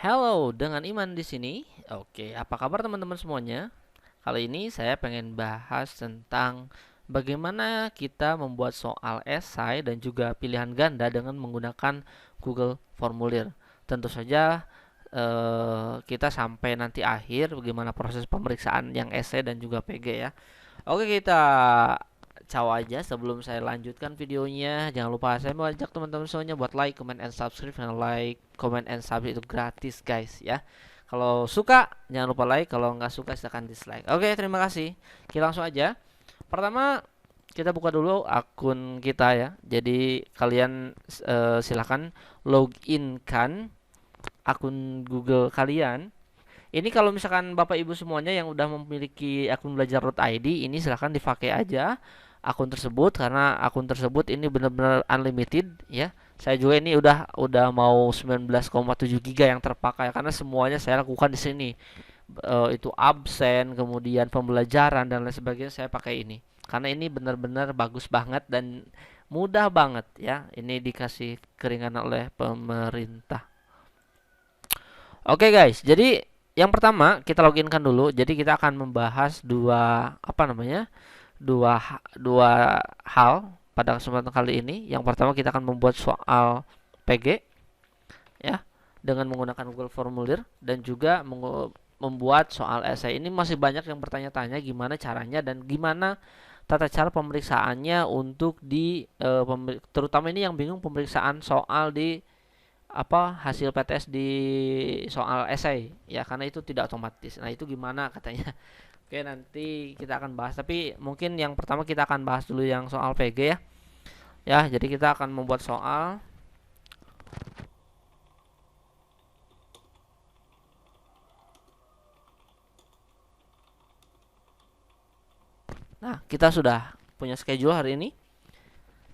Halo, dengan Iman di sini. Oke, apa kabar teman-teman semuanya? Kali ini saya pengen bahas tentang bagaimana kita membuat soal esai dan juga pilihan ganda dengan menggunakan Google Formulir. Tentu saja kita sampai nanti akhir bagaimana proses pemeriksaan yang esai dan juga PG ya. Oke, kita caw aja sebelum saya lanjutkan videonya. Jangan lupa saya mau ajak teman-teman semuanya buat like, comment, and subscribe. Karena like, comment, and subscribe itu gratis guys ya. Kalau suka jangan lupa like, kalau nggak suka silahkan dislike. Oke, terima kasih. Kita langsung aja. Pertama kita buka dulu akun kita ya. Jadi kalian silahkan login kan akun Google kalian. Ini kalau misalkan Bapak Ibu semuanya yang udah memiliki akun belajar.id, ini silahkan dipakai aja akun tersebut karena akun tersebut ini benar-benar unlimited ya. Saya juga ini udah mau 19,7 GB yang terpakai karena semuanya saya lakukan di sini. Itu absen, kemudian pembelajaran dan lain sebagainya saya pakai ini. Karena ini benar-benar bagus banget dan mudah banget ya. Ini dikasih keringanan oleh pemerintah. Oke guys, jadi yang pertama kita loginkan dulu. Jadi kita akan membahas dua hal pada kesempatan kali ini. Yang pertama kita akan membuat soal PG ya dengan menggunakan Google Formulir dan juga membuat soal esai. Ini masih banyak yang bertanya-tanya gimana caranya dan gimana tata cara pemeriksaannya untuk terutama ini yang bingung pemeriksaan soal di hasil PTS di soal esai ya karena itu tidak otomatis. Nah, itu gimana katanya. Oke, nanti kita akan bahas tapi mungkin yang pertama kita akan bahas dulu yang soal PG ya. Ya, jadi kita akan membuat soal. Nah, kita sudah punya schedule hari ini.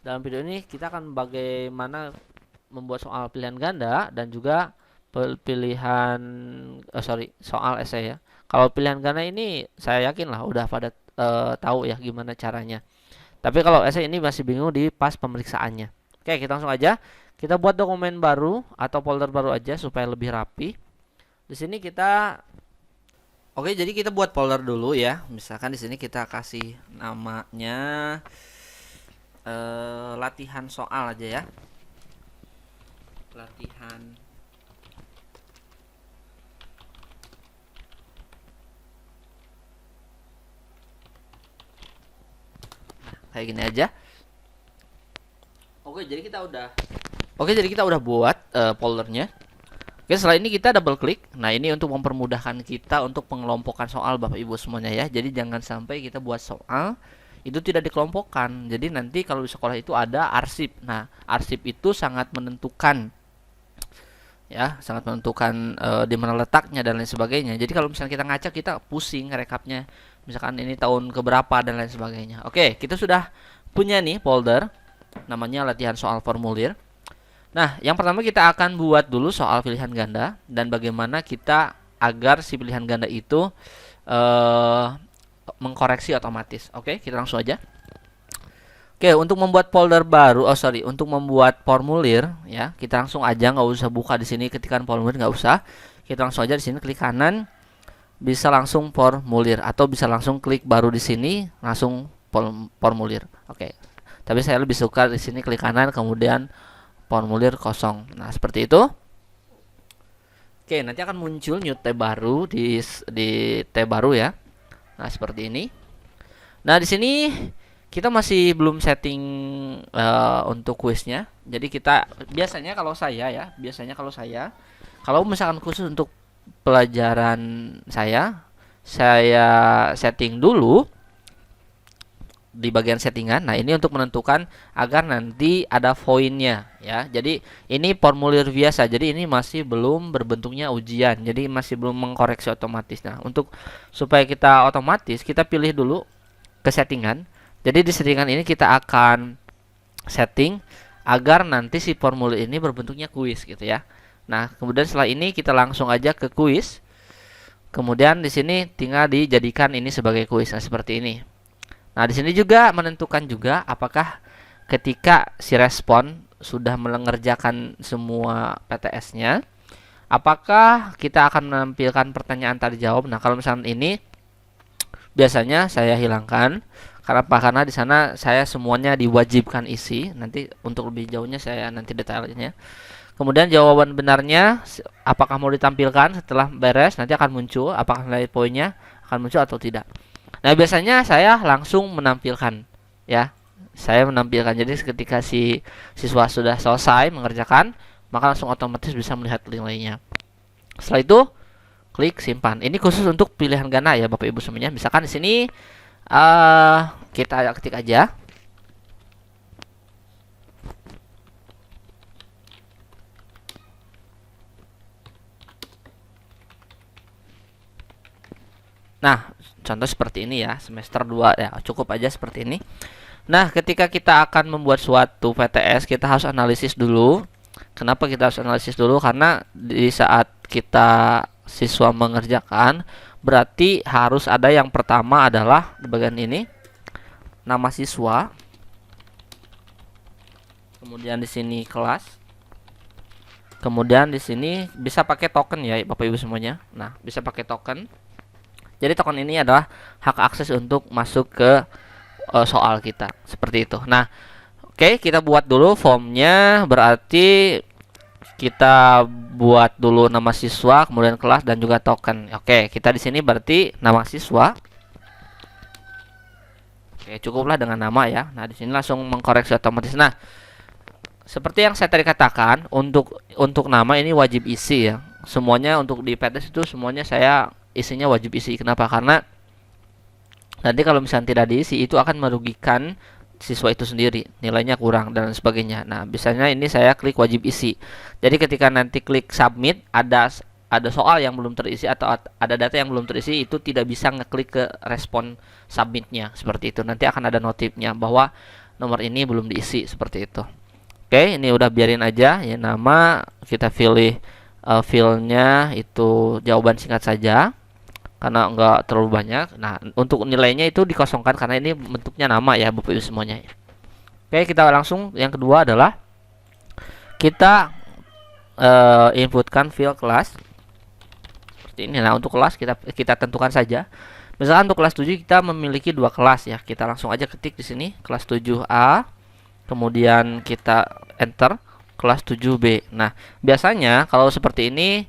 Dalam video ini kita akan bagaimana membuat soal pilihan ganda dan juga soal esai ya. Kalau pilihan ganda ini saya yakin lah udah pada tahu ya gimana caranya. Tapi kalau esai ini masih bingung di pas pemeriksaannya. Oke, kita langsung aja. Kita buat dokumen baru atau folder baru aja supaya lebih rapi. Di sini kita Oke, jadi kita buat folder dulu ya. Misalkan di sini kita kasih namanya latihan soal aja ya. Latihan kayak gini aja. Oke, jadi kita udah buat foldernya. Oke, setelah ini kita double klik. Nah, ini untuk mempermudahkan kita untuk pengelompokan soal Bapak Ibu semuanya ya. Jadi jangan sampai kita buat soal itu tidak dikelompokkan. Jadi nanti kalau di sekolah itu ada arsip. Nah, arsip itu sangat menentukan ya, sangat menentukan di mana letaknya dan lain sebagainya. Jadi kalau misalnya kita ngacak kita pusing rekapnya. Misalkan ini tahun keberapa dan lain sebagainya. Oke, kita sudah punya nih folder namanya latihan soal formulir. Nah, yang pertama kita akan buat dulu soal pilihan ganda dan bagaimana kita agar si pilihan ganda itu mengkoreksi otomatis. Oke, kita langsung aja. Oke, untuk membuat folder baru, untuk membuat formulir ya, kita langsung aja nggak usah buka di sini ketikan formulir nggak usah. Kita langsung aja di sini klik kanan, bisa langsung formulir atau bisa langsung klik baru di sini langsung formulir. Oke, tapi saya lebih suka di sini klik kanan kemudian formulir kosong. Nah, seperti itu. Oke, nanti akan muncul new tab baru di tab baru ya. Nah, seperti ini. Nah, di sini kita masih belum setting untuk kuisnya. Jadi kita biasanya kalau saya kalau misalkan khusus untuk pelajaran saya setting dulu di bagian settingan. Nah, ini untuk menentukan agar nanti ada poinnya ya. Jadi ini formulir biasa. Jadi ini masih belum berbentuknya ujian. Jadi masih belum mengkoreksi otomatis. Nah, untuk supaya kita otomatis kita pilih dulu ke settingan. Jadi di settingan ini kita akan setting agar nanti si formulir ini berbentuknya kuis gitu ya. Nah, kemudian setelah ini kita langsung aja ke kuis. Kemudian di sini tinggal dijadikan ini sebagai kuis. Nah, seperti ini. Nah, di sini juga menentukan juga apakah ketika si respon sudah mengerjakan semua PTS-nya Apakah kita akan menampilkan pertanyaan tadi jawab? Nah, kalau misalnya ini biasanya saya hilangkan. Karena apa? Karena di sana saya semuanya diwajibkan isi. Nanti untuk lebih jauhnya saya nanti detailnya. Kemudian jawaban benarnya apakah mau ditampilkan setelah beres, nanti akan muncul apakah nilai poinnya akan muncul atau tidak. Nah, biasanya saya langsung menampilkan ya. Saya menampilkan. Jadi ketika si siswa sudah selesai mengerjakan, maka langsung otomatis bisa melihat nilainya. Setelah itu klik simpan. Ini khusus untuk pilihan ganda ya Bapak Ibu semuanya. Misalkan di sini kita ketik aja. Nah, contoh seperti ini ya, semester 2 ya, cukup aja seperti ini. Nah, ketika kita akan membuat suatu PTS, kita harus analisis dulu. Kenapa kita harus analisis dulu? Karena di saat kita siswa mengerjakan, berarti harus ada yang pertama adalah di bagian ini, nama siswa. Kemudian di sini kelas. Kemudian di sini bisa pakai token ya, Bapak Ibu semuanya. Nah, bisa pakai token. Jadi token ini adalah hak akses untuk masuk ke soal kita, seperti itu. Nah, oke, kita buat dulu formnya. Berarti kita buat dulu nama siswa, kemudian kelas dan juga token. Oke, kita di sini berarti nama siswa. Oke, cukuplah dengan nama ya. Nah, di sini langsung mengkoreksi otomatis. Nah, seperti yang saya tadi katakan, untuk nama ini wajib isi ya. Semuanya untuk di PTS itu semuanya saya isinya wajib isi. Kenapa? Karena nanti kalau misalnya tidak diisi itu akan merugikan siswa itu sendiri, nilainya kurang dan sebagainya. Nah, biasanya ini saya klik wajib isi. Jadi ketika nanti klik submit, ada soal yang belum terisi atau ada data yang belum terisi, itu tidak bisa ngeklik ke respon submitnya seperti itu. Nanti akan ada notifnya bahwa nomor ini belum diisi seperti itu. Oke, ini udah biarin aja ya, nama kita pilih filenya itu jawaban singkat saja karena enggak terlalu banyak. Nah, untuk nilainya itu dikosongkan karena ini bentuknya nama ya Bapak Ibu semuanya. Oke, kita langsung yang kedua adalah kita inputkan field kelas seperti ini. Nah, untuk kelas kita tentukan saja. Misalkan untuk kelas 7 kita memiliki dua kelas ya. Kita langsung aja ketik di sini kelas 7A. Kemudian kita enter kelas 7B. Nah, biasanya kalau seperti ini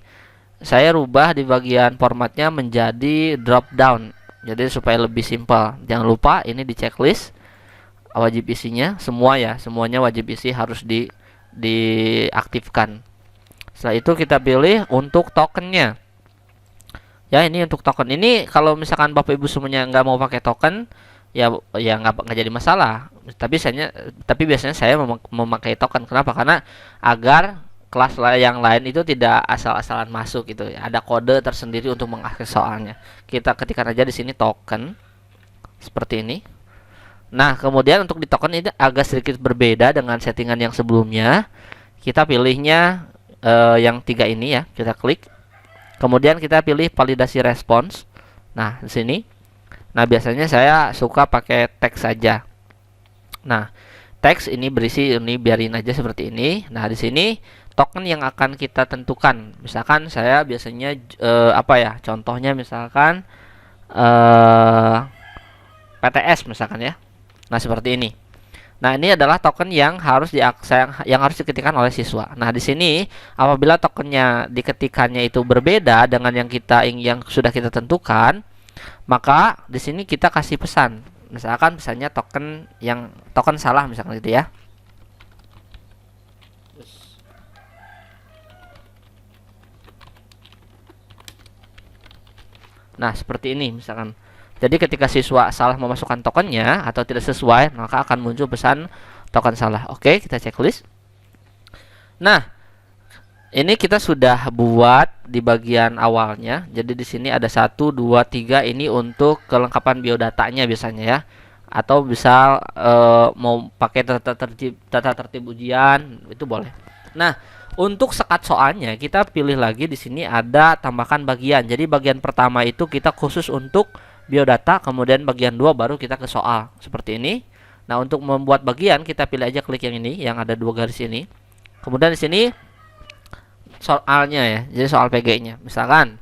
saya rubah di bagian formatnya menjadi drop down. Jadi supaya lebih simpel. Jangan lupa ini di checklist wajib isinya semua ya. Semuanya wajib isi harus diaktifkan. Setelah itu kita pilih untuk tokennya. Ya, ini untuk token. Ini kalau misalkan Bapak Ibu semuanya nggak mau pakai token, ya nggak jadi masalah. Tapi biasanya saya memakai token. Kenapa? Karena agar kelas yang lain itu tidak asal-asalan masuk gitu ya. Ada kode tersendiri untuk mengakses soalnya. Kita ketikkan aja di sini token seperti ini. Nah, kemudian untuk di token ini agak sedikit berbeda dengan settingan yang sebelumnya. Kita pilihnya yang 3 ini ya. Kita klik. Kemudian kita pilih validasi respons. Nah, di sini. Nah, biasanya saya suka pakai teks saja. Nah, teks ini berisi ini biarin aja seperti ini. Nah, di sini token yang akan kita tentukan. Misalkan saya biasanya apa ya? Contohnya misalkan PTS misalkan ya. Nah, seperti ini. Nah, ini adalah token yang harus yang harus diketikkan oleh siswa. Nah, di sini apabila tokennya diketikannya itu berbeda dengan yang sudah kita tentukan, maka di sini kita kasih pesan. Misalkan misalnya token salah misalkan gitu ya. Nah, seperti ini misalkan. Jadi ketika siswa salah memasukkan tokennya atau tidak sesuai, maka akan muncul pesan token salah. Oke, kita checklist. Nah, ini kita sudah buat di bagian awalnya. Jadi di sini ada 1, 2, 3 ini untuk kelengkapan biodatanya biasanya ya. Atau bisa mau pakai tata tertib ujian, itu boleh. Nah, untuk sekat soalnya kita pilih lagi di sini ada tambahkan bagian. Jadi bagian pertama itu kita khusus untuk biodata, kemudian bagian 2 baru kita ke soal seperti ini. Nah, untuk membuat bagian kita pilih aja klik yang ini yang ada 2 garis ini. Kemudian di sini soalnya ya. Jadi soal PG-nya. Misalkan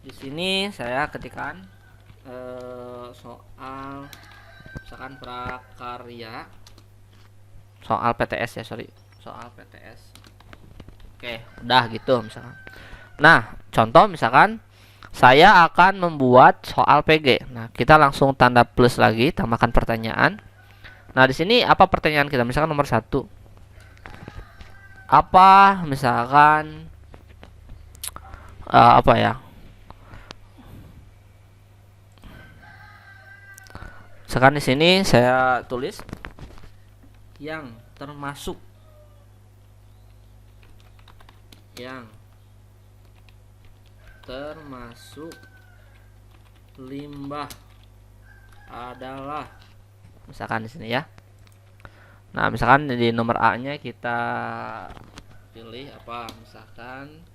di sini saya ketikkan soal misalkan prakarya soal PTS ya, sorry. Soal PTS. Oke, udah gitu misalkan. Nah, contoh misalkan saya akan membuat soal PG. Nah, kita langsung tanda plus lagi, tambahkan pertanyaan. Nah, di sini apa pertanyaan kita? Misalkan nomor 1. Apa misalkan apa ya? Misalkan di sini saya tulis yang termasuk limbah adalah misalkan di sini ya. Nah, misalkan di nomor A-nya kita pilih apa? Misalkan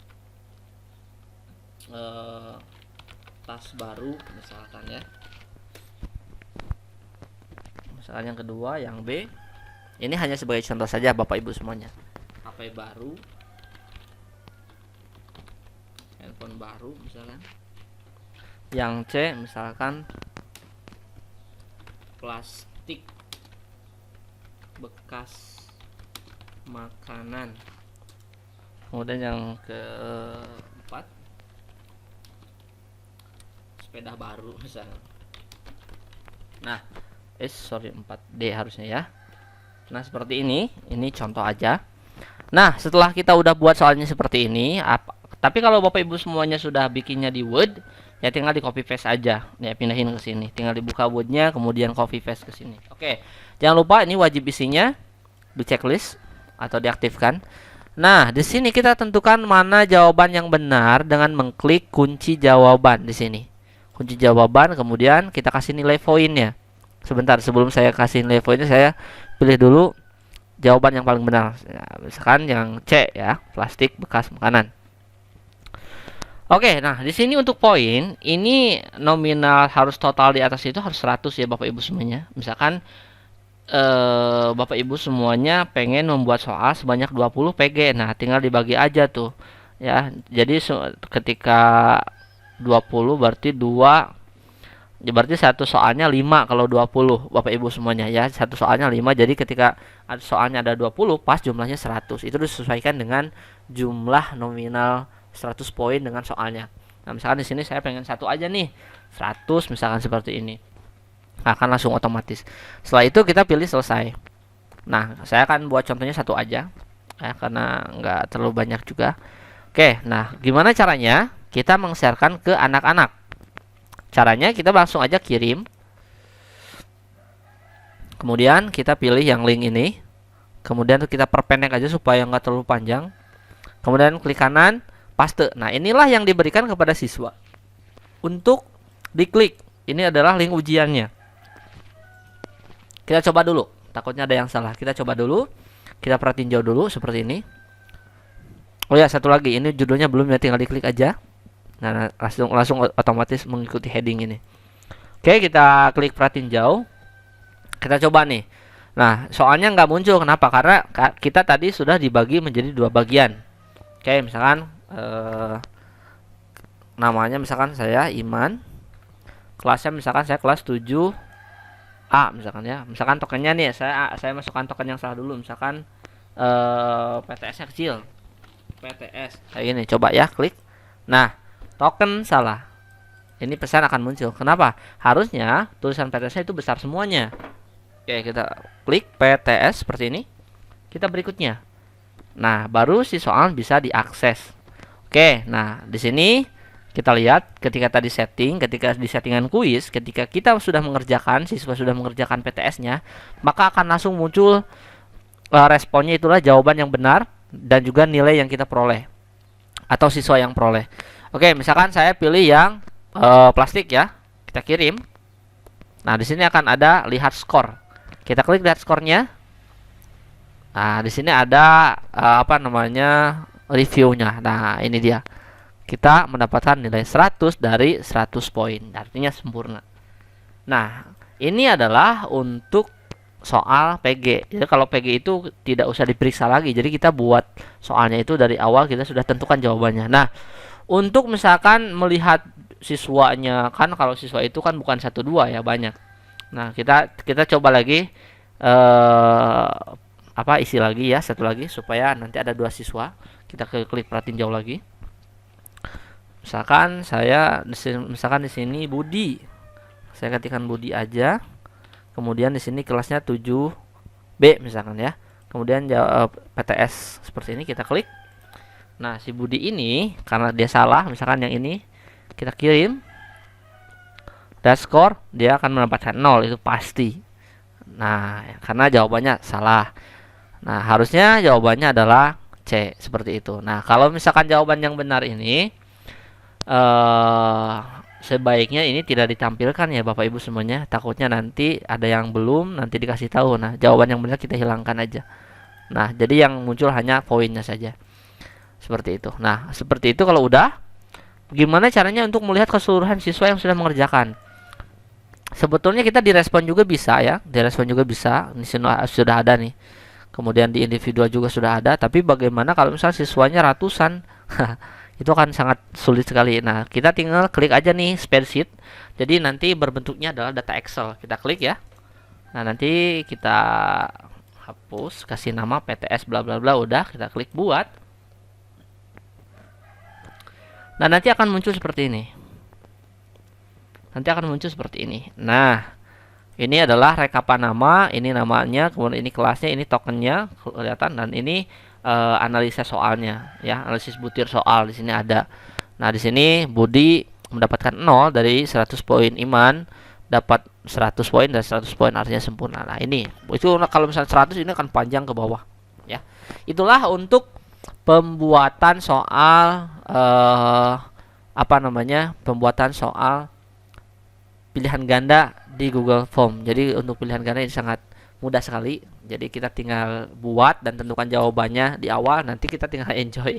tas baru misalkan ya. Misalkan yang kedua, yang B. Ini hanya sebagai contoh saja Bapak Ibu semuanya. HP baru, handphone baru misalkan. Yang C misalkan plastik bekas makanan. Kemudian yang keempat sepeda baru misalnya. Nah, sorry 4D harusnya ya. Nah, seperti ini contoh aja. Nah, setelah kita udah buat soalnya seperti ini, tapi kalau Bapak Ibu semuanya sudah bikinnya di Word, ya tinggal di copy paste aja. Ya, pindahin ke sini. Tinggal dibuka Word-nya, kemudian copy paste ke sini. Oke. Jangan lupa ini wajib isinya di checklist atau diaktifkan. Nah, di sini kita tentukan mana jawaban yang benar dengan mengklik kunci jawaban di sini. Kunci jawaban, kemudian kita kasih nilai poinnya. Sebentar, sebelum saya kasih nilai poinnya, saya pilih dulu jawaban yang paling benar. Ya, misalkan yang C ya, plastik bekas makanan. Oke, nah di sini untuk poin, ini nominal harus total di atas itu harus 100 ya Bapak Ibu semuanya. Misalkan Bapak Ibu semuanya pengen membuat soal sebanyak 20 PG. Nah, tinggal dibagi aja tuh. Ya, jadi ketika 20 berarti 2, ya berarti satu soalnya 5 kalau 20 Bapak Ibu semuanya ya. Satu soalnya 5, jadi ketika soalnya ada 20 pas jumlahnya 100. Itu disesuaikan dengan jumlah nominal 100 poin dengan soalnya. Nah, misalkan di sini saya pengen satu aja nih. 100 misalkan seperti ini. Akan langsung otomatis. Setelah itu kita pilih selesai. Nah, saya akan buat contohnya satu aja ya, karena nggak terlalu banyak juga. Oke, nah gimana caranya kita meng-sharekan ke anak-anak? Caranya kita langsung aja kirim. Kemudian kita pilih yang link ini. Kemudian kita perpendek aja supaya nggak terlalu panjang. Kemudian klik kanan, paste. Nah, inilah yang diberikan kepada siswa untuk diklik. Ini adalah link ujiannya. Kita coba dulu. Takutnya ada yang salah. Kita coba dulu. Kita perhatiin jauh dulu seperti ini. Oh ya, satu lagi, ini judulnya belum ya, tinggal diklik aja. Nah, langsung otomatis mengikuti heading ini. Oke, kita klik perhatiin jauh. Kita coba nih. Nah, soalnya nggak muncul. Kenapa? Karena kita tadi sudah dibagi menjadi 2 bagian. Oke, misalkan namanya misalkan saya Iman. Kelasnya misalkan saya kelas 7A misalkan ya. Misalkan tokennya nih, saya masukkan token yang salah dulu. Misalkan PTS-nya kecil. PTS kayak gini, coba ya klik. Nah, token salah, ini pesan akan muncul. Kenapa? Harusnya tulisan PTS-nya itu besar semuanya. Oke, kita klik PTS seperti ini. Kita berikutnya. Nah, baru si soal bisa diakses. Oke, nah di sini kita lihat ketika tadi ketika di settingan kuis, ketika kita sudah mengerjakan, siswa sudah mengerjakan PTS-nya, maka akan langsung muncul responnya, itulah jawaban yang benar dan juga nilai yang kita peroleh atau siswa yang peroleh. Oke, misalkan saya pilih yang plastik ya, kita kirim. Nah, di sini akan ada lihat skor. Kita klik lihat skornya. Nah, di sini ada apa namanya reviewnya. Nah, ini dia. Kita mendapatkan nilai 100 dari 100 poin. Artinya sempurna. Nah, ini adalah untuk soal PG. Jadi kalau PG itu tidak usah diperiksa lagi. Jadi kita buat soalnya itu dari awal kita sudah tentukan jawabannya. Nah, untuk misalkan melihat siswanya, kan kalau siswa itu kan bukan satu dua ya, banyak. Nah, kita coba lagi isi lagi ya, satu lagi supaya nanti ada dua siswa. Kita klik perhatiin jauh lagi. Misalkan di sini Budi. Saya ketikkan Budi aja. Kemudian di sini kelasnya 7B misalkan ya. Kemudian jawab PTS seperti ini, kita klik. Nah, si Budi ini karena dia salah, misalkan yang ini kita kirim. Skor dia akan mendapatkan 0, itu pasti. Nah, karena jawabannya salah. Nah, harusnya jawabannya adalah C, seperti itu. Nah, kalau misalkan jawaban yang benar ini sebaiknya ini tidak ditampilkan ya Bapak Ibu semuanya. Takutnya nanti ada yang belum, nanti dikasih tahu. Nah, jawaban yang benar kita hilangkan aja. Nah, jadi yang muncul hanya poinnya saja. Seperti itu. Nah, seperti itu kalau udah. Gimana caranya untuk melihat keseluruhan siswa yang sudah mengerjakan? Sebetulnya kita direspon juga bisa ya. Direspon juga bisa. Di sini sudah ada nih. Kemudian di individual juga sudah ada. Tapi bagaimana kalau misalnya siswanya ratusan? Itu akan sangat sulit sekali. Nah, kita tinggal klik aja nih spreadsheet. Jadi nanti berbentuknya adalah data Excel. Kita klik ya. Nah, nanti kita hapus, kasih nama PTS bla bla bla, udah kita klik buat. Nah, nanti akan muncul seperti ini. Nah, ini adalah rekapan nama, ini namanya, kemudian ini kelasnya, ini tokennya kelihatan, dan ini analisa soalnya ya, analisis butir soal di sini ada. Nah, di sini Budi mendapatkan 0 dari 100 poin, Iman dapat 100 poin dan 100 poin artinya sempurna. Nah, ini itu kalau misalnya 100 ini akan panjang ke bawah ya. Itulah untuk pembuatan soal pembuatan soal pilihan ganda di Google Form. Jadi untuk pilihan ganda ini sangat mudah sekali. Jadi kita tinggal buat dan tentukan jawabannya di awal, nanti kita tinggal enjoy.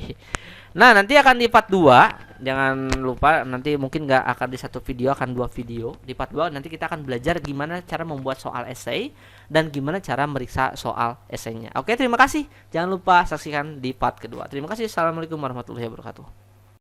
Nah, nanti akan di part 2. Jangan lupa, nanti mungkin nggak akan di satu video, akan 2 video. Di part 2 nanti kita akan belajar gimana cara membuat soal essay dan gimana cara meriksa soal esainya. Oke, terima kasih. Jangan lupa saksikan di part kedua. Terima kasih. Assalamualaikum warahmatullahi wabarakatuh.